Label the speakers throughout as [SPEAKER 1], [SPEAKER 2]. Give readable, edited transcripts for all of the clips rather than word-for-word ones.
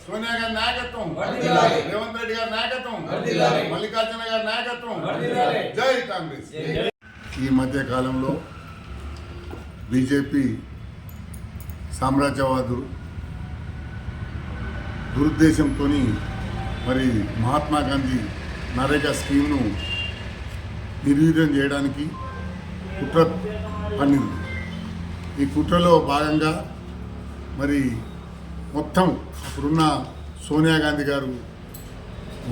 [SPEAKER 1] సోనియా గారి నాయకత్వం, రేవంత్ రెడ్డి గారి నాయకత్వం, మల్లికార్జున గారి నాయకత్వం, జై కాంగ్రెస్. ఈ మధ్య కాలంలో బీజేపీ సామ్రాజ్యవాదు దురుద్దేశంతో మరి మహాత్మా గాంధీ నరేగా స్కీమ్ను నిర్వీర్యం చేయడానికి కుట్ర పన్నింది. ఈ కుట్రలో భాగంగా మరి మొత్తం అప్పుడున్న సోనియా గాంధీ గారు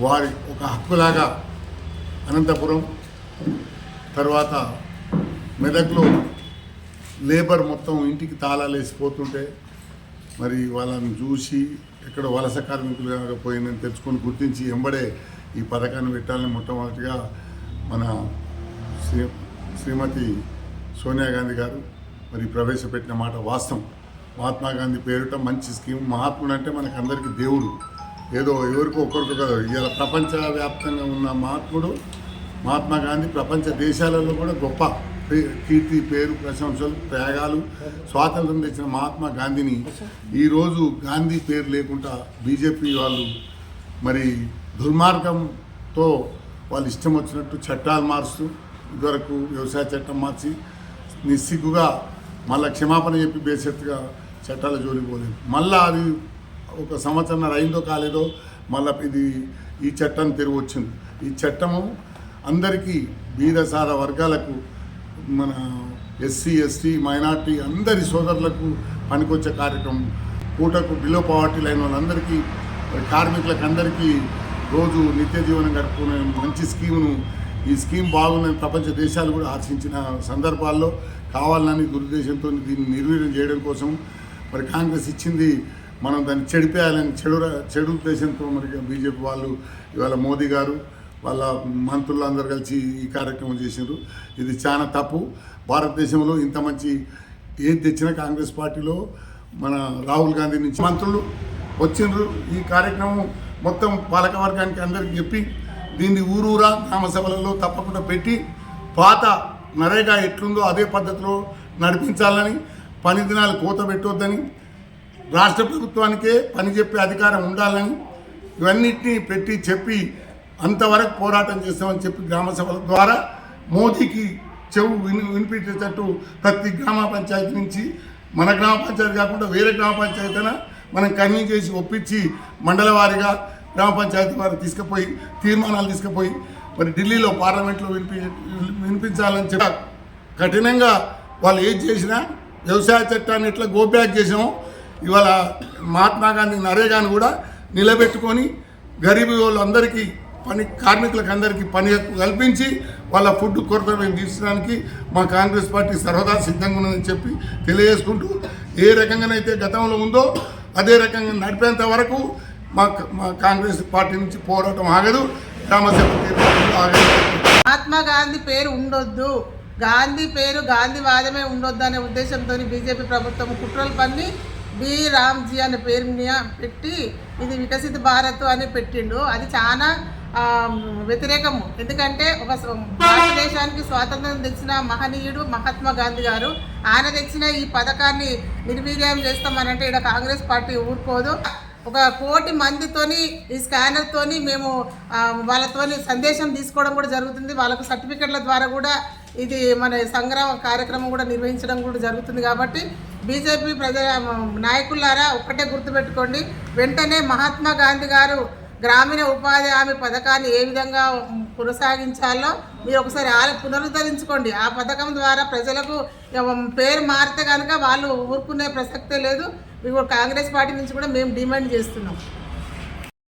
[SPEAKER 1] వారి ఒక హక్కులాగా అనంతపురం తర్వాత మెదక్లో లేబర్ మొత్తం ఇంటికి తాళాలు వేసిపోతుంటే మరి వాళ్ళని చూసి ఎక్కడ వలస కార్మికులుగా పోయిందని తెలుసుకొని గుర్తించి ఎంబడే ఈ పథకాన్ని పెట్టాలని మొట్టమొదటిగా మన శ్రీమతి సోనియా గాంధీ గారు మరి ప్రవేశపెట్టిన మాట వాస్తవం. మహాత్మా గాంధీ పేరిట మంచి స్కీమ్. మహాత్ముడు అంటే మనకు అందరికీ దేవుడు, ఏదో ఎవరికో ఒక్కరికో కదా. ఇవాళ ప్రపంచవ్యాప్తంగా ఉన్న మహాత్మా గాంధీ ప్రపంచ దేశాలలో కూడా గొప్ప కీర్తి, పేరు, ప్రశంసలు, త్యాగాలు, స్వాతంత్రం తెచ్చిన మహాత్మా గాంధీని ఈరోజు గాంధీ పేరు లేకుండా బీజేపీ వాళ్ళు మరి దుర్మార్గంతో వాళ్ళు ఇష్టం వచ్చినట్టు చట్టాలు మారుస్తూ ఇదివరకు వ్యవసాయ చట్టం మార్చి నిస్సిగ్గుగా మళ్ళీ క్షమాపణ చెప్పి బేసెత్తుగా చట్టాల జోలికి పోలేదు. మళ్ళీ అది ఒక సంవత్సరం అయిందో కాలేదో మళ్ళీ ఈ చట్టం తిరిగి వచ్చింది. ఈ చట్టము అందరికీ బీదసార వర్గాలకు, మన ఎస్సీ ఎస్టీ మైనార్టీ అందరి సోదరులకు పనికొచ్చే కార్యక్రమం. పూటకు బిలో పవర్టీ లైన్ వాళ్ళందరికీ, కార్మికులకు అందరికీ రోజు నిత్య జీవనం గడుపుకునే మంచి స్కీమును, ఈ స్కీమ్ బాగుందని ప్రపంచ దేశాలు కూడా హర్షించిన సందర్భాల్లో కావాలని దురుద్దేశంతో దీన్ని నిర్వీర్యం చేయడం కోసం మరి కాంగ్రెస్ ఇచ్చింది, మనం దాన్ని చెడిపేయాలని చెడు ఉద్దేశంతో మరి బీజేపీ వాళ్ళు ఇవాళ మోదీ గారు వాళ్ళ మంత్రులు అందరు కలిసి ఈ కార్యక్రమం చేసినారు. ఇది చాలా తప్పు. భారతదేశంలో ఇంత మంచి ఏది తెచ్చినా కాంగ్రెస్ పార్టీలో మన రాహుల్ గాంధీ నుంచి మంత్రులు వచ్చిండ్రు. ఈ కార్యక్రమం మొత్తం పాలకవర్గానికి అందరికీ చెప్పి దీన్ని ఊరూరా గ్రామ సభలలో తప్పకుండా పెట్టి పాత నరేగా ఎట్లుందో అదే పద్ధతిలో నడిపించాలని, పని దినాలు కోత పెట్టొద్దని, రాష్ట్ర ప్రభుత్వానికే పని చెప్పే అధికారం ఉండాలని ఇవన్నిటినీ పెట్టి చెప్పి అంతవరకు పోరాటం చేస్తామని చెప్పి గ్రామ సభల ద్వారా మోదీకి చెవు వినిపించేటట్టు ప్రతి గ్రామ పంచాయతీ నుంచి, మన గ్రామ పంచాయతీ కాకుండా వేరే గ్రామ పంచాయతీ అయినా మనం కన్వీన్ చేసి ఒప్పించి మండల వారీగా గ్రామ పంచాయతీ వారు తీసుకుపోయి తీర్మానాలు తీసుకుపోయి మరి ఢిల్లీలో పార్లమెంట్లో వినిపించాలని చెప్పి కఠినంగా వాళ్ళు ఏది చేసినా వ్యవసాయ చట్టాన్ని ఎట్లా గో బ్యాక్ చేసామో ఇవాళ మహాత్మా గాంధీ నరేగాను కూడా నిలబెట్టుకొని గరీబీ వాళ్ళందరికీ కార్మికులకు అందరికీ పని కల్పించి వాళ్ళ ఫుడ్ కొరత మేము తీర్చడానికి మా కాంగ్రెస్ పార్టీ సర్వదా సిద్ధంగా ఉందని చెప్పి తెలియజేసుకుంటూ, ఏ రకంగానైతే గతంలో ఉందో అదే రకంగా నడిపేంత వరకు మా కాంగ్రెస్ పార్టీ నుంచి పోరాటం ఆగదు, గ్రామసభ ఆగదు.
[SPEAKER 2] మహాత్మా గాంధీ పేరు ఉండొద్దు, గాంధీ పేరు గాంధీవాదమే ఉండొద్దు అనే ఉద్దేశంతో బీజేపీ ప్రభుత్వం కుట్రలు పన్ని బి రామ్జీ అనే పేరు పెట్టి ఇది వికసిత భారత్ అని పెట్టిండు. అది చాలా వ్యతిరేకము. ఎందుకంటే ఒక భారతదేశానికి స్వాతంత్రం తెచ్చిన మహనీయుడు మహాత్మా గాంధీ గారు, ఆయన తెచ్చిన ఈ పథకాన్ని నిర్వీర్యం చేస్తామనంటే ఇక్కడ కాంగ్రెస్ పార్టీ ఊరుకోదు. 1 కోటి మందితోని ఈ స్కానర్తోని మేము వాళ్ళతోని సందేశం తీసుకోవడం కూడా జరుగుతుంది. వాళ్ళకు సర్టిఫికెట్ల ద్వారా కూడా ఇది మన సంగ్రామ కార్యక్రమం కూడా నిర్వహించడం కూడా జరుగుతుంది. కాబట్టి బీజేపీ నాయకులారా ఒక్కటే గుర్తుపెట్టుకోండి, వెంటనే మహాత్మా గాంధీ గారు గ్రామీణ ఉపాధి హామీ పథకాన్ని ఏ విధంగా కొనసాగించాలో మీరు ఒకసారి పునరుద్ధరించుకోండి. ఆ పథకం ద్వారా ప్రజలకు పేరు మారితే కనుక వాళ్ళు ఊరుకునే ప్రసక్తే లేదు. కాంగ్రెస్ పార్టీ నుంచి కూడా మేము డిమాండ్ చేస్తున్నాం.